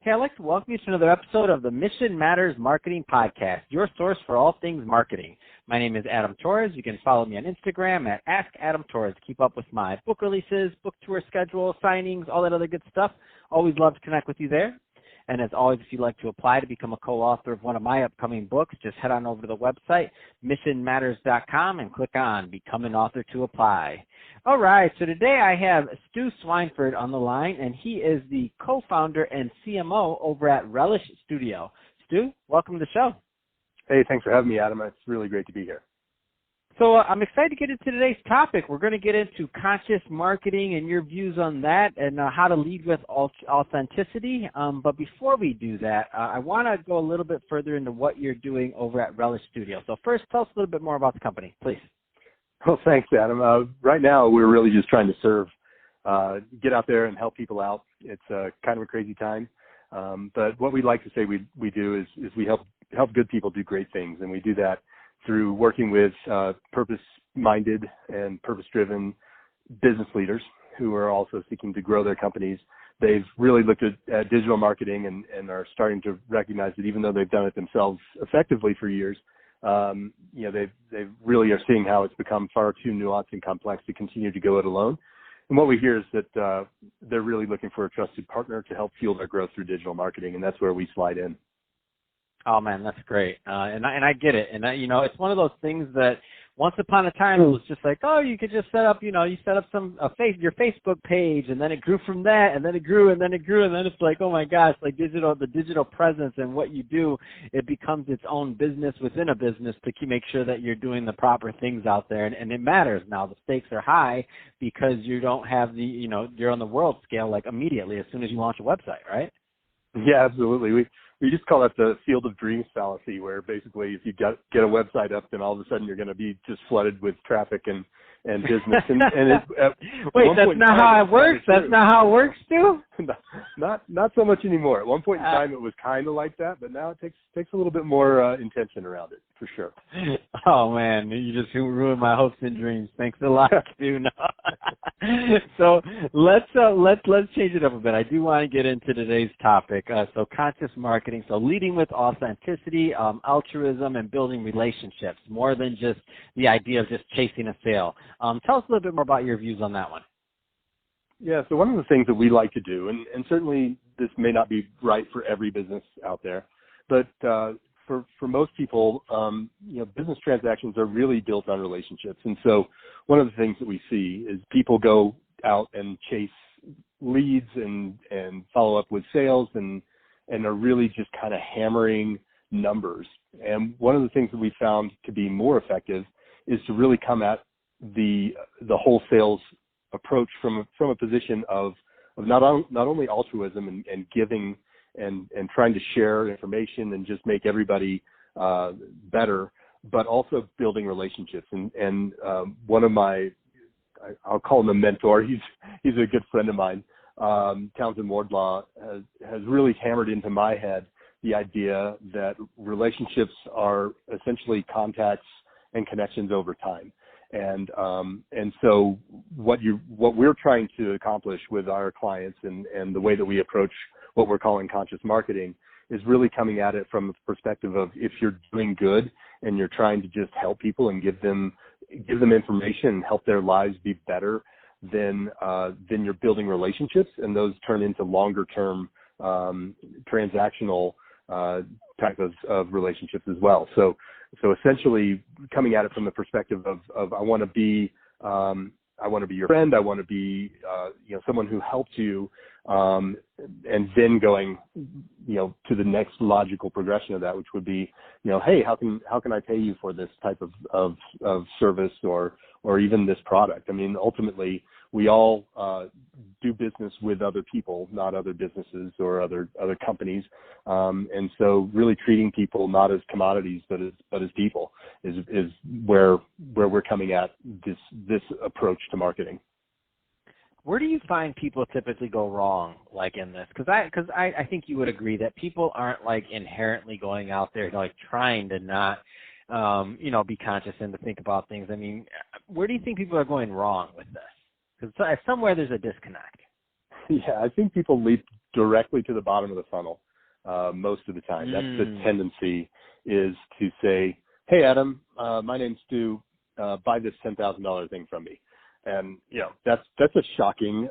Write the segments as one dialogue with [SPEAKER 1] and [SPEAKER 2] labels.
[SPEAKER 1] Hey, I'd like to welcome you to another episode of the Mission Matters Marketing Podcast, your source for all things marketing. My name is Adam Torres. You can follow me on Instagram at AskAdamTorres to keep up with my book releases, book tour schedule, signings, all that other good stuff. Always love to connect with you there. And as always, if you'd like to apply to become a co-author of one of my upcoming books, just head on over to the website, missionmatters.com, and click on Become an Author to apply. All right, so today I have Stu Swineford on the line, and he is the co-founder and CMO over at Relish Studio. Stu, welcome to the show.
[SPEAKER 2] Hey, thanks for having me, Adam. It's really great to be here.
[SPEAKER 1] So I'm excited to get into today's topic. We're going to get into conscious marketing and your views on that and how to lead with authenticity. But before we do that, I want to go a little bit further into what you're doing over at Relish Studio. So first, tell us a little bit more about the company, please.
[SPEAKER 2] Well, thanks, Adam. Right now, we're really just trying to serve, get out there and help people out. It's kind of a crazy time. But what we like to say we do is we help good people do great things, and we do that through working with purpose-minded and purpose-driven business leaders who are also seeking to grow their companies. They've really looked at digital marketing and are starting to recognize that even though they've done it themselves effectively for years, they really are seeing how it's become far too nuanced and complex to continue to go it alone. And what we hear is that they're really looking for a trusted partner to help fuel their growth through digital marketing, and that's where we slide in.
[SPEAKER 1] Oh man, that's great, and I get it, and it's one of those things that once upon a time it was just like, oh, you could just set up, you set up your Facebook page, and then it grew from that, and then it grew, and then it grew, and then it's like, oh my gosh, like the digital presence and what you do, it becomes its own business within a business to make sure that you're doing the proper things out there, and it matters now. The stakes are high because you don't have you're on the world scale like immediately as soon as you launch a website, right?
[SPEAKER 2] Yeah, absolutely. We just call that the field of dreams fallacy, where basically if you get a website up, then all of a sudden you're going to be just flooded with traffic and business.
[SPEAKER 1] Wait, that's not how it works? That's not how it works, too?
[SPEAKER 2] Not so much anymore. At one point in time, it was kind of like that, but now it takes a little bit more intention around it, for sure.
[SPEAKER 1] Oh, man, you just ruined my hopes and dreams. Thanks a lot, dude. So let's change it up a bit. I do want to get into today's topic. So conscious marketing, so leading with authenticity, altruism, and building relationships, more than just the idea of just chasing a sale. Tell us a little bit more about your views on that one.
[SPEAKER 2] Yeah, so one of the things that we like to do, and certainly this may not be right for every business out there, but for most people, business transactions are really built on relationships. And so one of the things that we see is people go out and chase leads and follow up with sales and are really just kind of hammering numbers. And one of the things that we found to be more effective is to really come at the whole sales approach from a position of not only altruism and giving and trying to share information and just make everybody better, but also building relationships. And one of I'll call him a mentor. He's a good friend of mine. Townsend Wardlaw has really hammered into my head the idea that relationships are essentially contacts and connections over time. And so what we're trying to accomplish with our clients and the way that we approach what we're calling conscious marketing is really coming at it from the perspective of if you're doing good and you're trying to just help people and give them information and help their lives be better, then you're building relationships, and those turn into longer term transactional type of relationships as well. So essentially coming at it from the perspective of I want to be your friend. I want to be someone who helps you, and then going to the next logical progression of that, which would be hey, how can I pay you for this type of service or even this product? I mean, ultimately we all do business with other people, not other businesses or other companies, and so really treating people not as commodities but as people is where we're coming at this approach to marketing.
[SPEAKER 1] Where do you find people typically go wrong, like in this? Because I think you would agree that people aren't like inherently going out there like trying to not be conscious and to think about things. I mean, where do you think people are going wrong with this? Because somewhere there's a disconnect.
[SPEAKER 2] Yeah, I think people leap directly to the bottom of the funnel most of the time. That's the tendency, is to say, hey, Adam, my name's Stu, buy this $10,000 thing from me. And, that's a shocking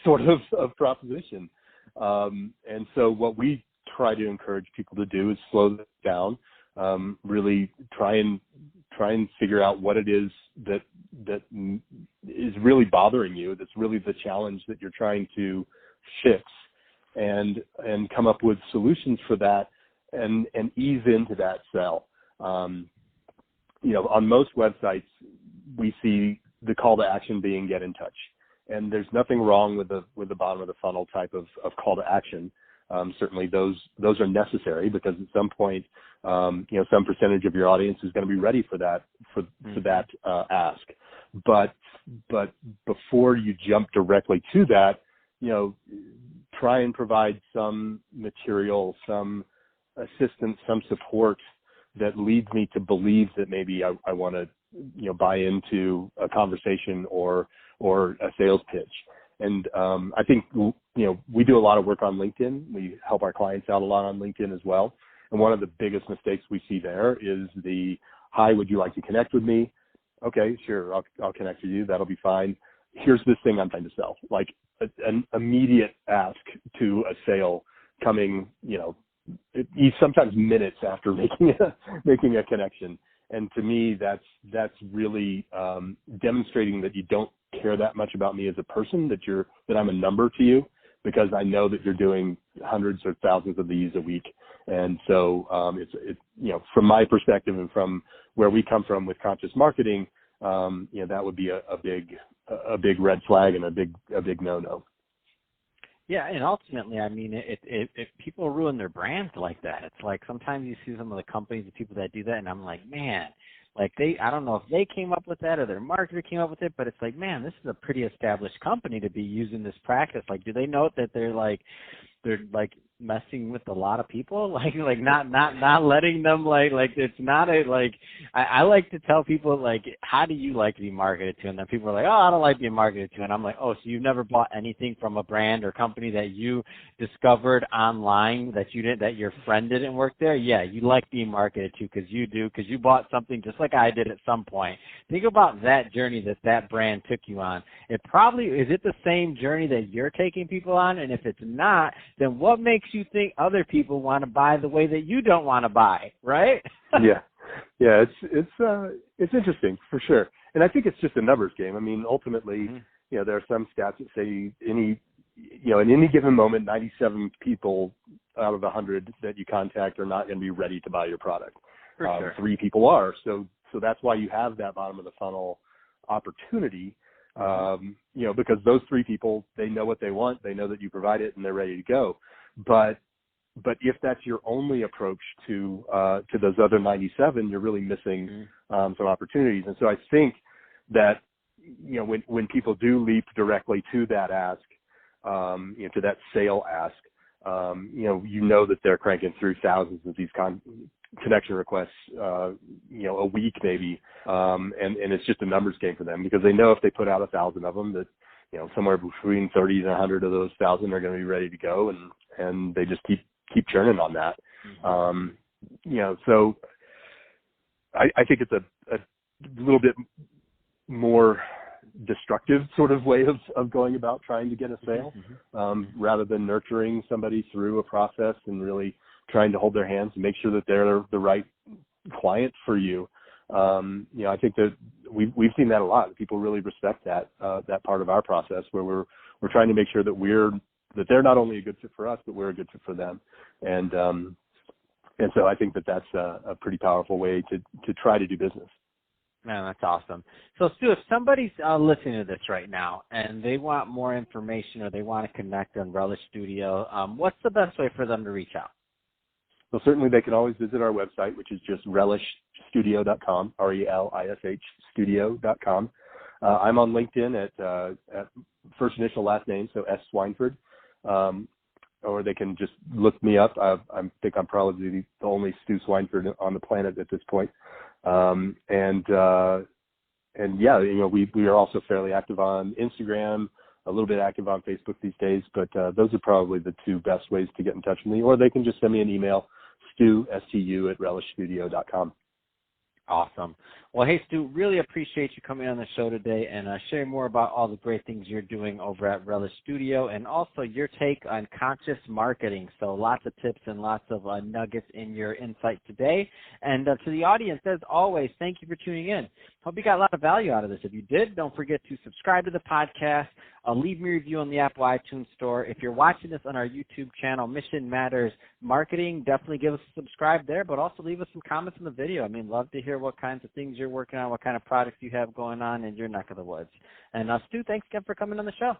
[SPEAKER 2] sort of proposition. And so what we try to encourage people to do is slow this down, really try and figure out what it is that is really bothering you, that's really the challenge that you're trying to fix, and come up with solutions for that, and ease into that sell. On most websites, we see the call to action being get in touch, and there's nothing wrong with the bottom of the funnel type of call to action. Certainly those are necessary, because at some point, some percentage of your audience is going to be ready for that ask. But before you jump directly to that, try and provide some material, some assistance, some support that leads me to believe that maybe I want to, buy into a conversation or a sales pitch. And I think, we do a lot of work on LinkedIn. We help our clients out a lot on LinkedIn as well. And one of the biggest mistakes we see there is hi, would you like to connect with me? Okay, sure, I'll connect with you. That'll be fine. Here's this thing I'm trying to sell. Like an immediate ask to a sale coming, sometimes minutes after making a connection. And to me, that's really demonstrating that you don't care that much about me as a person, that I'm a number to you, because I know that you're doing hundreds or thousands of these a week. And so it's from my perspective and from where we come from with conscious marketing, that would be a big red flag and a big no-no.
[SPEAKER 1] Yeah, and ultimately, I mean, if people ruin their brands like that, it's like sometimes you see some of the companies, the people that do that, and I'm like, man, like I don't know if they came up with that or their marketer came up with it, but it's like, man, this is a pretty established company to be using this practice. Like, do they know that they're messing with a lot of people, like not letting them like it's not a like I like to tell people, like, how do you like to be marketed to? And then people are like, oh, I don't like being marketed to. And I'm like, oh, so you've never bought anything from a brand or company that you discovered online that your friend didn't work there? Yeah, you like being marketed to because you bought something just like I did at some point. Think about that journey that brand took you on. Is it the same journey that you're taking people on? And if it's not, then what makes you think other people want to buy the way that you don't want to buy, right?
[SPEAKER 2] Yeah, it's interesting for sure, and I think it's just a numbers game. I mean, ultimately, there are some stats that say in any given moment, 97 people out of 100 that you contact are not going to be ready to buy your product. For sure. 3 people are, so that's why you have that bottom of the funnel opportunity. Because those 3 people, they know what they want, they know that you provide it, and they're ready to go. But if that's your only approach to those other 97, you're really missing some opportunities. And so I think that when people do leap directly to that ask, to that sale ask, that they're cranking through thousands of these connection requests, a week maybe, and it's just a numbers game for them, because they know if they put out 1,000 of them, that somewhere between 30 and 100 of those 1,000 are going to be ready to go, and they just keep churning on that. So I think it's a little bit more destructive sort of way of going about trying to get a sale, rather than nurturing somebody through a process and really trying to hold their hands and make sure that they're the right client for you. I think that we've seen that a lot. People really respect that part of our process, where we're trying to make sure that they're not only a good fit for us, but we're a good fit for them. And so I think that's a pretty powerful way to try to do business.
[SPEAKER 1] Man, that's awesome. So, Stu, if somebody's listening to this right now and they want more information or they want to connect on Relish Studio, what's the best way for them to reach out?
[SPEAKER 2] Well, certainly they can always visit our website, which is just relishstudio.com, RELISH studio.com. I'm on LinkedIn at first initial last name, so S. Swineford, or they can just look me up. I think I'm probably the only Stu Swineford on the planet at this point. And yeah, we are also fairly active on Instagram, a little bit active on Facebook these days, but those are probably the two best ways to get in touch with me. Or they can just send me an email, Stu, S-T-U, @relishstudio.com.
[SPEAKER 1] Awesome. Well, hey, Stu, really appreciate you coming on the show today and sharing more about all the great things you're doing over at Relish Studio and also your take on conscious marketing. So lots of tips and lots of nuggets in your insight today. And to the audience, as always, thank you for tuning in. Hope you got a lot of value out of this. If you did, don't forget to subscribe to the podcast. Leave me a review on the Apple iTunes Store. If you're watching this on our YouTube channel, Mission Matters Marketing, definitely give us a subscribe there, but also leave us some comments in the video. I mean, love to hear what kinds of things you're working on, what kind of products you have going on in your neck of the woods. And Stu, thanks again for coming on the show.